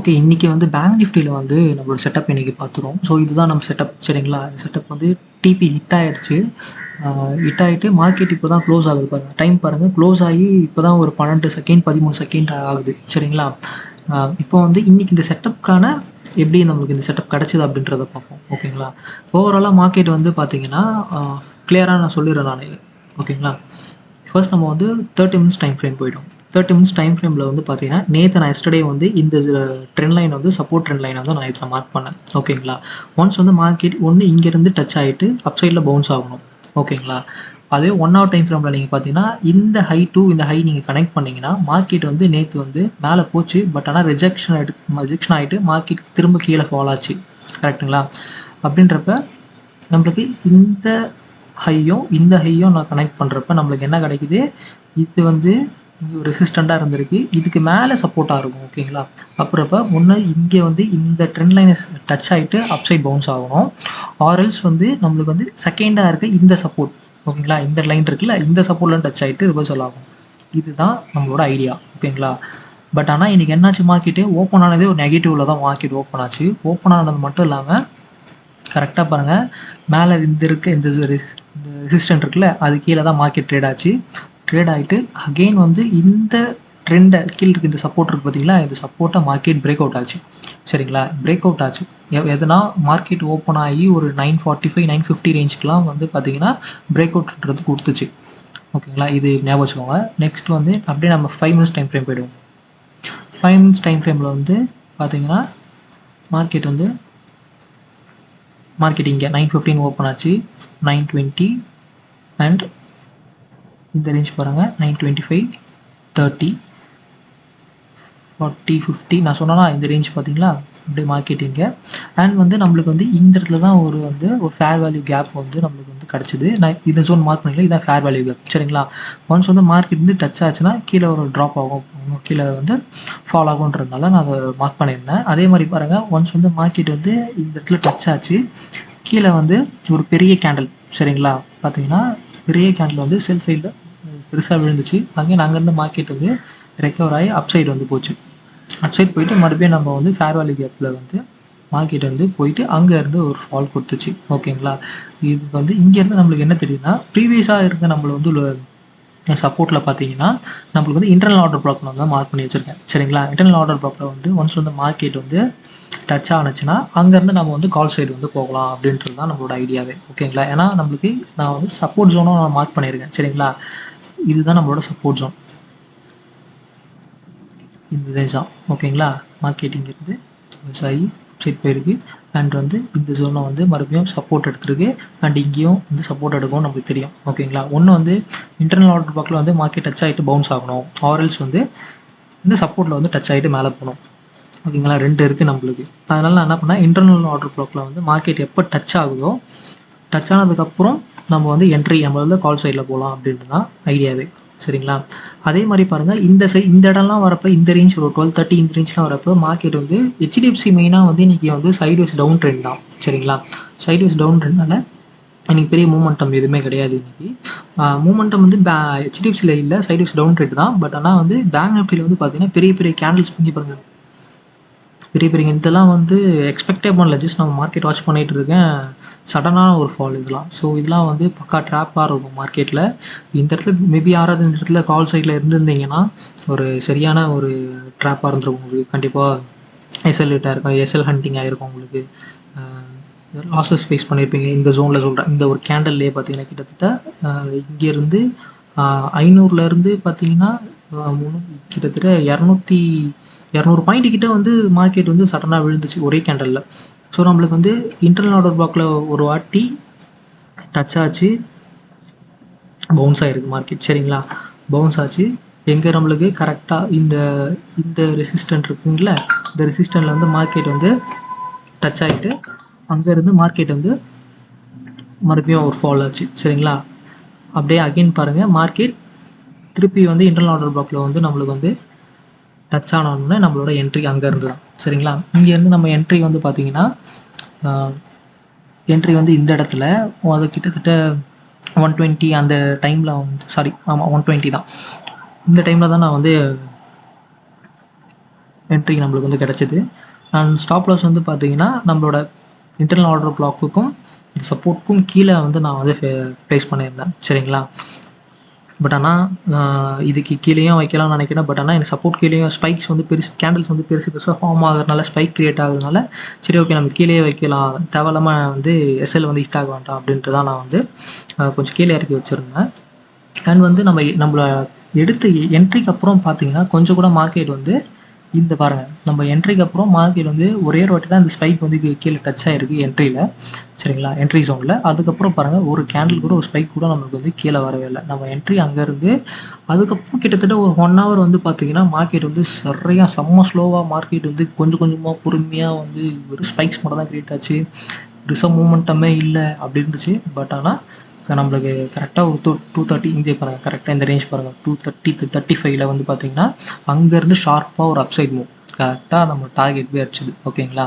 Okay. இன்னைக்கு வந்து bank நிஃப்டில வந்து நம்மளோட செட்டப் இன்னைக்கு பார்த்துருவோம். ஸோ இதுதான் நம்ம செட்டப் சரிங்களா? இந்த செட்டப் வந்து டிபி ஹிட் ஆயிருச்சு. ஹிட் ஆயிட்டு மார்க்கெட் இப்போ தான் க்ளோஸ் ஆகுது பாருங்க. டைம் பாருங்க. க்ளோஸ் ஆகி இப்போ தான் ஒரு 12 செகண்ட், 13 செகண்ட் ஆகுது சரிங்களா? இப்போ வந்து இன்னைக்கு இந்த செட்டப்க்கான எப்படி நம்மளுக்கு இந்த செட்டப் கிடைச்சது அப்படின்றத பார்ப்போம். ஓகேங்களா? ஓவராலா மார்க்கெட் வந்து பார்த்தீங்கன்னா, கிளியரா நான் சொல்லிடுறேன் நானு. ஓகேங்களா? ஃபர்ஸ்ட் நம்ம வந்து 30 மினிட்ஸ் டைம் ஃப்ரேம் போய்டும். 30 மினிட்ஸ் டைம் ஃப்ரேமில் வந்து பார்த்தீங்கன்னா, நேற்று நான் எஸ்டர்டே வந்து இந்த ட்ரெண்ட் லைன் வந்து சப்போர்ட் ட்ரெண்ட் லைனை வந்து நான் இதில் மார்க் பண்ணேன். ஓகேங்களா? ஒன்ஸ் வந்து மார்க்கெட் ஒன்று இங்கேருந்து டச் ஆகிட்டு அப் சைடில் பவுன்ஸ் ஆகணும். ஓகேங்களா? அதே 1 ஹவர் டைம் ஃப்ரேமில் நீங்கள் பார்த்தீங்கன்னா, இந்த ஹை டு இந்த ஹை நீங்கள் கனெக்ட் பண்ணிங்கன்னா, மார்க்கெட் வந்து நேற்று வந்து மேலே போச்சு. பட் ஆனால் ரிஜெக்ஷன் ஆகிட்டு மார்க்கெட் திரும்ப கீழே ஃபால் ஆச்சு. கரெக்டுங்களா? அப்படின்றப்ப நம்மளுக்கு இந்த ஹையும் நான் கனெக்ட் பண்ணுறப்ப நம்மளுக்கு என்ன கிடைக்குது, இது வந்து இங்கே ஒரு ரெசிஸ்டண்ட்டாக இருந்திருக்கு. இதுக்கு மேலே சப்போர்ட்டாக இருக்கும். ஓகேங்களா? அப்புறப்ப ஒன்று இங்கே வந்து இந்த ட்ரெண்ட் லைனை டச் ஆகிட்டு அப்சைட் பவுன்ஸ் ஆகணும். ஆர்எல்ஸ் வந்து நம்மளுக்கு வந்து செகண்டாக இருக்க இந்த சப்போர்ட். ஓகேங்களா? இந்த லைன் இருக்குல்ல, இந்த சப்போர்ட்லாம் டச் ஆகிட்டு ரிவர்சல் ஆகும். இதுதான் நம்மளோட ஐடியா. ஓகேங்களா? பட் ஆனால் இன்றைக்கி என்னாச்சு, மார்க்கெட்டு ஓப்பன் ஆனதே ஒரு நெகட்டிவில் தான் மார்க்கெட் ஓப்பன் ஆச்சு. ஓப்பன் ஆனது மட்டும் இல்லாமல் கரெக்டாக பாருங்கள், மேலே இந்த ரெசிஸ்டன்ட் இருக்குல்ல, அது கீழே தான் மார்க்கெட் ட்ரேட் ஆச்சு. ட்ரேட் ஆகிட்டு அகெயின் வந்து இந்த ட்ரெண்டை கீழே இருக்குது, இந்த சப்போர்ட் இருக்குது பார்த்தீங்களா, இந்த சப்போர்ட்டை மார்க்கெட் பிரேக் அவுட் ஆச்சு. சரிங்களா? பிரேக் அவுட் ஆச்சு. எதுனா மார்க்கெட் ஓப்பன் ஆகி ஒரு 945 950 ரேஞ்சுக்கெலாம் வந்து பார்த்தீங்கன்னா பிரேக் அவுட்ன்றது கொடுத்துச்சு. ஓகேங்களா? இது ஞாபகம் வச்சுக்கோங்க. நெக்ஸ்ட் வந்து அப்படியே நம்ம 5 மினிட்ஸ் டைம் ஃப்ரேம் போய்டுவோம். 5 மினிட்ஸ் டைம் ஃப்ரேமில் வந்து பார்த்தீங்கன்னா மார்க்கெட் இங்கே 915 ஓப்பன் ஆச்சு. 920 அண்ட் இந்த ரேஞ்ச் பாருங்கள், 925 30 40 50 நான் சொன்னேன்னா இந்த ரேஞ்ச் பார்த்தீங்களா, அப்படியே மார்க்கெட் இங்கே. அண்ட் வந்து நம்மளுக்கு வந்து இந்த இடத்துல தான் ஒரு ஃபேர் வேல்யூ கேப் வந்து நம்மளுக்கு வந்து கிடச்சிது. நான் இந்த ஜோன் மார்க் பண்ணிக்கல, இதான் ஃபேர் வேல்யூ கேப். சரிங்களா? ஒன்ஸ் வந்து மார்க்கெட் வந்து டச் ஆச்சுன்னா கீழே ஒரு ட்ராப் ஆகும், கீழே வந்து ஃபால் ஆகுன்றதுனால நான் அதை மார்க் பண்ணியிருந்தேன். அதே மாதிரி பாருங்கள், ஒன்ஸ் வந்து மார்க்கெட் வந்து இந்த இடத்துல டச் ஆச்சு, கீழே வந்து ஒரு பெரிய கேண்டில். சரிங்களா? பார்த்தீங்கன்னா பெரிய கேண்டில் வந்து செல் சைடில் பெருசாக விழுந்துச்சு. அங்கேருந்து மார்க்கெட் வந்து ரெக்கவர் ஆகி அப்சைடு வந்து போச்சு. அப்சைட் போயிட்டு மறுபடியும் நம்ம வந்து ஃபேர் வேல்யூ கேப்பில் வந்து மார்க்கெட் வந்து போயிட்டு அங்கேருந்து ஒரு ஃபால் கொடுத்துச்சு. ஓகேங்களா? இது வந்து இங்கேருந்து நம்மளுக்கு என்ன தெரியுதுன்னா, ப்ரீவியஸாக இருக்க நம்மளை வந்து சப்போர்ட்டில் பார்த்தீங்கன்னா நம்மளுக்கு வந்து இன்டர்னல் ஆர்டர் பிளாக் வந்து மார்க் பண்ணி வச்சுருக்கேன். சரிங்களா? இன்டர்னல் ஆர்டர் பிளாக்கில் வந்து ஒன்ஸ் வந்து மார்க்கெட் வந்து டச் ஆனுச்சுன்னா அங்கேருந்து நம்ம வந்து கால் சைடு வந்து போகலாம் அப்படின்றது தான் நம்மளோட ஐடியாவே. ஓகேங்களா? ஏன்னா நம்மளுக்கு நான் வந்து சப்போர்ட் ஜோனும் நான் மார்க் பண்ணியிருக்கேன். சரிங்களா? இதுதான் நம்மளோட சப்போர்ட் ஜோன், இந்த ரேஞ்ச் தான். ஓகேங்களா? மார்க்கெட் இங்கேருந்து ஆகி சைட் போயிருக்கு. அண்ட் வந்து இந்த ஜோனை வந்து மறுபடியும் சப்போர்ட் எடுத்துருக்கு. அண்ட் இங்கேயும் வந்து சப்போர்ட் எடுக்கும் நம்மளுக்கு தெரியும். ஓகேங்களா? ஒன்று வந்து இன்டர்னல் ஆர்டர் பிளாக்கில் வந்து மார்க்கெட் டச் ஆகிட்டு பவுன்ஸ் ஆகணும், ஆர்எல்ஸ் வந்து இந்த சப்போர்ட்டில் வந்து டச் ஆகிட்டு மேலே போகணும். ஓகேங்களா? 2 இருக்குது நம்மளுக்கு. அதனால் நான் என்ன பண்ணேன், இன்டர்னல் ஆர்டர் பிளாக்கில் வந்து மார்க்கெட் எப்போ டச் ஆகுதோ, டச் ஆனதுக்கப்புறம் நம்ம வந்து என்ட்ரி நம்ம வந்து கால் சைடில் போகலாம் அப்படின்ட்டு தான் ஐடியாவே. சரிங்களா? அதே மாதிரி பாருங்கள், இந்த இடம்லாம் வரப்போ, இந்த ரேஞ்ச் ஒரு 1230 இந்த ரேஞ்ச்லாம் வரப்போ மார்க்கெட் வந்து ஹெச்டிஎஃப்சி மெயினாக வந்து இன்றைக்கி வந்து சைட்வேஸ் டவுன் ட்ரெண்ட் தான். சரிங்களா? சைட்வேஸ் டவுன் ட்ரெண்ட்னால இன்றைக்கி பெரிய மூமெண்டம் எதுவுமே கிடையாது. இன்றைக்கி மூமெண்டம் வந்து ஹெச்டிஎஃப்சியில் இல்லை, சைட்வேஸ் டவுன் ட்ரெண்ட் தான். பட் ஆனால் வந்து பேங்க் நிஃப்டியில் வந்து பார்த்தீங்கன்னா பெரிய பெரிய கேண்டில்ஸ் பண்ணி பாருங்கள், பெரிய இதெல்லாம் வந்து எக்ஸ்பெக்டே பண்ணல. ஜஸ்ட் நம்ம மார்க்கெட் வாட்ச் பண்ணிகிட்டு இருக்கேன், சடனான ஒரு ஃபால் இதெல்லாம். ஸோ இதெல்லாம் வந்து பக்கா ட்ராப்பாக இருக்கும் மார்க்கெட்டில். இந்த இடத்துல மேபி யாராவது இந்த இடத்துல கால் சைடில் இருந்திருந்தீங்கன்னா ஒரு சரியான ஒரு ட்ராப்பாக இருந்திருக்கும் உங்களுக்கு. கண்டிப்பாக எஸ்எல் ஹிட் ஆகிருக்கும், எஸ்எல் ஹண்டிங் ஆகிருக்கும் உங்களுக்கு. லாஸஸ் ஃபேஸ் பண்ணியிருப்பீங்க இந்த ஜோனில். சொல்கிறேன், இந்த ஒரு கேண்டல்லே பார்த்தீங்கன்னா கிட்டத்தட்ட இங்கேருந்து 500லேருந்து பார்த்தீங்கன்னா கிட்டத்தட்ட 200 பாயிண்ட் கிட்ட வந்து மார்க்கெட் வந்து சடனாக விழுந்துச்சு ஒரே கேண்டலில். ஸோ நம்மளுக்கு வந்து இன்டர்னல் ஆர்டர் பிளாக்கில் ஒரு வாட்டி டச் ஆச்சு, பவுன்ஸ் ஆகிருக்கு மார்க்கெட். சரிங்களா? பவுன்ஸ் ஆச்சு. எங்கே நம்மளுக்கு கரெக்டாக இந்த ரெசிஸ்டன்ட் இருக்குங்கள, இந்த ரெசிஸ்டன்ட்டில் வந்து மார்க்கெட் வந்து டச் ஆகிட்டு அங்கேருந்து மார்க்கெட் வந்து மறுபடியும் ஒரு ஃபால் ஆச்சு. சரிங்களா? அப்படியே அகெயின் பாருங்கள், மார்க்கெட் திருப்பி வந்து இன்டர்னல் ஆர்டர் பிளாக்கில் வந்து நம்மளுக்கு வந்து டச் ஆனோடனே நம்மளோட என்ட்ரி அங்கேருந்து தான். சரிங்களா? இங்கேருந்து நம்ம என்ட்ரி வந்து பார்த்திங்கன்னா என்ட்ரி வந்து இந்த இடத்துல அது கிட்டத்தட்ட 120 அந்த டைமில் வந்து, சாரி ஆமாம் 120 தான். இந்த டைமில் தான் நான் வந்து என்ட்ரி நம்மளுக்கு வந்து கிடச்சிது. அண்ட் ஸ்டாப் லாஸ் வந்து பார்த்தீங்கன்னா நம்மளோட இன்டர்னல் ஆர்டர் பிளாக்குக்கும் இந்த சப்போர்ட்க்கும் கீழே வந்து நான் வந்து ப்ளேஸ் பண்ணியிருந்தேன். சரிங்களா? பட் ஆனால் இதுக்கு கீழேயும் வைக்கலாம்னு நினைக்கிறேன். பட் ஆனால் எனக்கு சப்போர்ட் கீழேயும் ஸ்பைக்ஸ் வந்து கேண்டில்ஸ் வந்து பெருசாக ஃபார்ம் ஆகுறதுனால, ஸ்பைக் கிரியேட் ஆகுறதுனால, சரி ஓகே நம்ம கீழேயே வைக்கலாம், தேவையில்லாமல் வந்து எஸ்எல் வந்து ஹிட் ஆக வேண்டாம் அப்படின்ட்டு தான் நான் வந்து கொஞ்சம் கீழே இறக்கி வச்சுருந்தேன். அண்ட் வந்து நம்மள எடுத்த என்ட்ரிக்கு அப்புறம் பார்த்தீங்கன்னா கொஞ்சம் கூட மார்க்கெட் வந்து இந்த பாருங்கள், நம்ம என்ட்ரிக்கு அப்புறம் மார்க்கெட் வந்து ஒரே ஒரு வாட்டி தான் இந்த ஸ்பைக் வந்து கீழே டச் ஆகிருக்கு என்ட்ரியில். சரிங்களா? என்ட்ரி ஜோனில். அதுக்கப்புறம் பாருங்கள், ஒரு கேண்டில் கூட ஒரு ஸ்பைக் கூட நமக்கு வந்து கீழே வரவே இல்லை. நம்ம என்ட்ரி அங்கேருந்து அதுக்கப்புறம் கிட்டத்தட்ட ஒரு 1 hour வந்து பார்த்தீங்கன்னா மார்க்கெட் வந்து செம்ம ஸ்லோவாக மார்க்கெட் வந்து கொஞ்சம் கொஞ்சமாக பொறுமையாக வந்து ஒரு ஸ்பைக்ஸ் மட்டும் தான் கிரியேட் ஆச்சு. பெருசாக மூமெண்டமே இல்லை அப்படி இருந்துச்சு. பட் ஆனால் நம்மளுக்கு கரெக்டாக ஒரு 230 இங்கே பாருங்கள், கரெக்டாக இந்த ரேஞ்ச் பாருங்கள், 230-35 வந்து பார்த்தீங்கன்னா அங்கேருந்து ஷார்ப்பாக ஒரு அப்சைட் மூவ் கரெக்டாக நம்ம டார்கெட் போய் அடிச்சுது. ஓகேங்களா?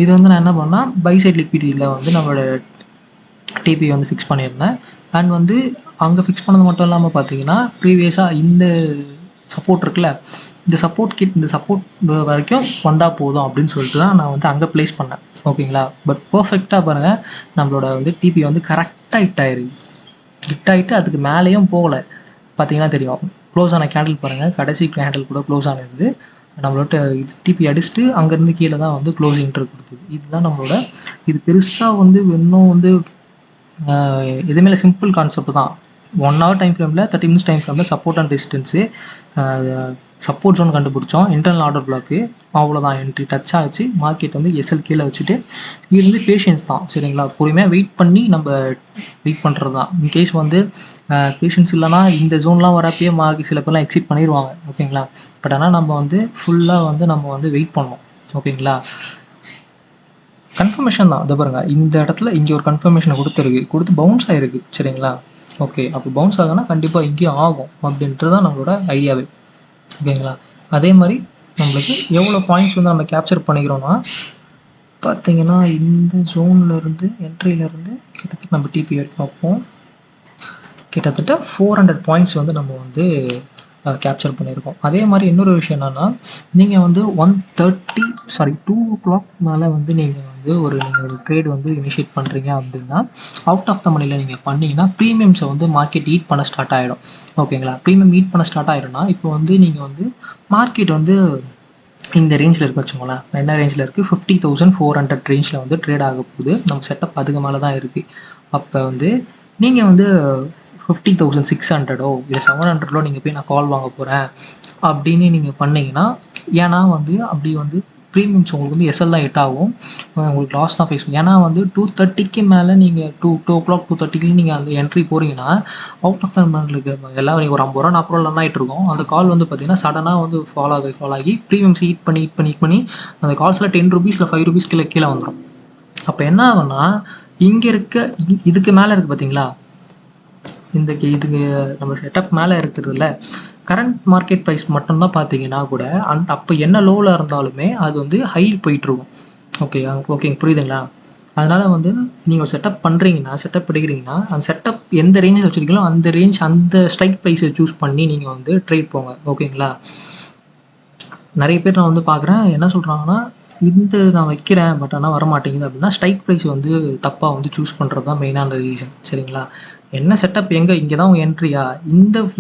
இது வந்து நான் என்ன பண்ணால் பை சைட் லிக்விடிட்டியில் வந்து நம்மளோட டிபி வந்து ஃபிக்ஸ் பண்ணியிருந்தேன். அண்ட் வந்து அங்கே ஃபிக்ஸ் பண்ணது மட்டும் இல்லாமல் பார்த்தீங்கன்னா ப்ரீவியஸாக இந்த சப்போர்ட் இருக்குல்ல, இந்த சப்போர்ட் வரைக்கும் வந்தால் போதும் அப்படின்னு சொல்லிட்டு தான் நான் வந்து அங்கே ப்ளேஸ் பண்ணேன். ஓகேங்களா? பட் பர்ஃபெக்டாக பாருங்கள், நம்மளோட வந்து டிபி வந்து கரெக்டாக ஹிட் ஆகிட்டு அதுக்கு மேலேயும் போகலை. பார்த்தீங்கன்னா தெரியும், க்ளோஸ் ஆன கேண்டில் பாருங்கள், கடைசி கேண்டில் கூட க்ளோஸ் ஆனது நம்மளோட இது டிபி அடிச்சுட்டு அங்கேருந்து கீழே தான் வந்து க்ளோசிங் கொடுத்தது. இதுதான் நம்மளோட இது பெருசாக வந்து இன்னும் வந்து எதுவுமே சிம்பிள் கான்செப்ட் தான். 1 hour டைம் ஃப்ரேமில் 30 minutes டைம் ஃப்ரேமில் support and resistance support zone கண்டுபிடிச்சோம், இன்டர்னல் ஆர்டர் பிளாக்கு, அவ்வளோதான். என்ட்ரி டச் ஆச்சு, மார்க்கெட் வந்து எஸ்எல் கீழே வச்சுட்டு இது வந்து பேஷன்ஸ் தான். சரிங்களா? பொறுமையாக வெயிட் பண்ணி நம்ம வெயிட் பண்ணுறது தான். இன்கேஸ் வந்து பேஷன்ஸ் இல்லைனா இந்த ஜோன்லாம் வரப்பயே மார்க்கெட் சில பேர்லாம் எக்ஸிட் பண்ணிடுவாங்க. ஓகேங்களா? பட் ஆனால் நம்ம வந்து ஃபுல்லாக வந்து நம்ம வந்து வெயிட் பண்ணோம். ஓகேங்களா? கன்ஃபர்மேஷன் தான். இதை பாருங்கள், இந்த இடத்துல இங்கே ஒரு கன்ஃபர்மேஷனை கொடுத்து பவுன்ஸ் ஆகிருக்கு. சரிங்களா? ஓகே, அப்போ பவுன்ஸ் ஆகுதுன்னா கண்டிப்பாக இங்கேயும் ஆகும் அப்படின்றது தான் நம்மளோட ஐடியாவே. ஓகேங்களா? அதே மாதிரி நம்மளுக்கு எவ்வளோ பாயிண்ட்ஸ் வந்து நம்ம கேப்சர் பண்ணிக்கிறோன்னா பார்த்தீங்கன்னா இந்த ஜோன்லேருந்து என்ட்ரியிலேருந்து கிட்டத்தட்ட நம்ம டிபி வரைக்கும் பார்ப்போம். கிட்டத்தட்ட 400 பாயிண்ட்ஸ் வந்து நம்ம வந்து கேப்சர் பண்ணியிருக்கோம். அதே மாதிரி இன்னொரு விஷயம் என்னென்னா, நீங்கள் வந்து 2 o'clock மேலே வந்து நீங்கள் வந்து ஒரு ட்ரேட் வந்து இனிஷியேட் பண்ணுறீங்க அப்படின்னா அவுட் ஆஃப் த மணியில் நீங்கள் பண்ணிங்கன்னா ப்ரீமியம்ஸை வந்து மார்க்கெட் ஈட் பண்ண ஸ்டார்ட் ஆகிடும். ஓகேங்களா? ப்ரீமியம் ஈட் பண்ண ஸ்டார்ட் ஆகிடும்னா இப்போ வந்து நீங்கள் வந்து மார்க்கெட் வந்து இந்த ரேஞ்சில் இருக்குது வச்சுக்கோங்களேன். என்ன ரேஞ்சில் இருக்குது? 50,400 ரேஞ்சில் வந்து ட்ரேட் ஆக போகுது. நம்ம செட்டப் அதுக்கு மேலே தான் இருக்குது. அப்போ வந்து நீங்கள் வந்து 50,600 இல்லை 700 நீங்கள் போய் நான் கால் வாங்க போகிறேன் அப்படின்னு நீங்கள் பண்ணிங்கன்னா, ஏன்னா வந்து அப்படி வந்து ப்ரீமியம்ஸ் உங்களுக்கு வந்து எஸ்எல் தான் ஹிட் ஆகும், உங்களுக்கு லாஸ் தான் ஃபேஸ் பண்ணும். ஏன்னா வந்து 230 மேலே நீங்கள் 2 o'clock 230 நீங்கள் அந்த என்ட்ரி போகிறீங்கன்னா அவுட் ஆஃப் த மணிக்கு எல்லாம் ஒரு 50 ரூபா 40 ரூபா ரன் ஆகிட்டு இருக்கும். அந்த கால் வந்து பார்த்தீங்கன்னா சடனாக வந்து ஃபால் ஆகி ப்ரீமியம்ஸ் ஹீட் பண்ணி அந்த கால்ஸில் 10 rupees இல்லை 5 rupees கீழே வந்துடும். அப்போ என்ன ஆகும்னா இங்கே இதுக்கு மேலே இருக்குது பார்த்தீங்களா, இதுக்கு நம்ம செட்டப் மேலே இருக்கிறதுல கரண்ட் மார்க்கெட் ப்ரைஸ் மட்டும்தான் பார்த்தீங்கன்னா கூட அப்போ என்ன லோவில் இருந்தாலுமே அது வந்து ஹை போயிட்டுருக்கும். ஓகேங்க, புரியுதுங்களா? அதனால் வந்து நீங்கள் ஒரு செட்டப் எடுக்கிறீங்கன்னா அந்த செட்டப் எந்த ரேஞ்சில் வச்சுருக்கீங்களோ அந்த ரேஞ்ச் அந்த ஸ்ட்ரைக் ப்ரைஸை சூஸ் பண்ணி நீங்கள் வந்து ட்ரேட் போங்க. ஓகேங்களா? நிறைய பேர் நான் வந்து பார்க்குறேன் என்ன சொல்கிறாங்கன்னா, நான் வைக்கிறேன் பட் ஆனால் வரமாட்டேங்குது அப்படின்னா ஸ்ட்ரைக் ப்ரைஸ் வந்து தப்பாக வந்து சூஸ் பண்ணுறது தான் மெயினான ரீசன். சரிங்களா? என்ன செட்டப் இங்கே தான் உங்கள் என்ட்ரியா,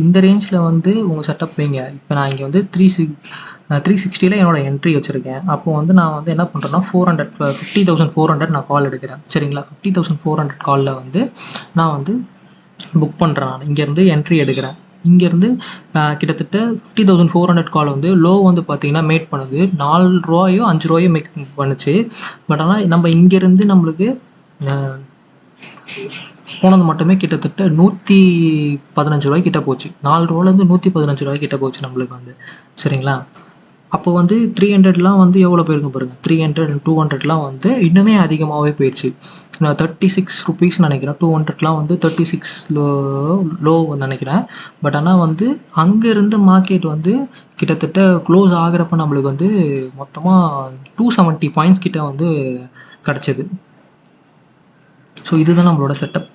இந்த ரேஞ்சில் வந்து உங்கள் செட்டப் வைங்க. இப்போ நான் இங்கே வந்து 360 என்னோடய என்ட்ரி வச்சுருக்கேன். அப்போது வந்து நான் வந்து என்ன பண்ணுறேன்னா 50,400 நான் கால் எடுக்கிறேன். சரிங்களா? 50,400 காலில் வந்து நான் வந்து புக் பண்ணுறேன். நான் இங்கேருந்து என்ட்ரி எடுக்கிறேன். இங்கேருந்து கிட்டத்தட்ட 50,400 கால் வந்து லோ வந்து பார்த்தீங்கன்னா மேட் பண்ணுது. 4 ரூபாயோ 5 ரூபாயோ மேக் பண்ணுச்சு. பட் ஆனால் நம்ம இங்கேருந்து நம்மளுக்கு போனது மட்டுமே கிட்டத்தட்ட 115 ரூபாய்க்கு கிட்ட போச்சு. 4 ரூபாலேருந்து 115 ரூபாய்க்கு கிட்ட போச்சு நம்மளுக்கு வந்து. சரிங்களா? அப்போ வந்து 300லாம் வந்து எவ்வளோ போயிருக்கும் பாருங்கள். 300 200லாம் வந்து இன்னுமே அதிகமாகவே போயிடுச்சு. நான் 36 rupees நினைக்கிறேன். 200லாம் வந்து 36 லோ நினைக்கிறேன். பட் ஆனால் வந்து அங்கேருந்து மார்க்கெட் வந்து கிட்டத்தட்ட க்ளோஸ் ஆகிறப்ப நம்மளுக்கு வந்து மொத்தமாக 270 பாயிண்ட்ஸ் கிட்ட வந்து கிடச்சிது. ஸோ இதுதான் நம்மளோட செட்டப்.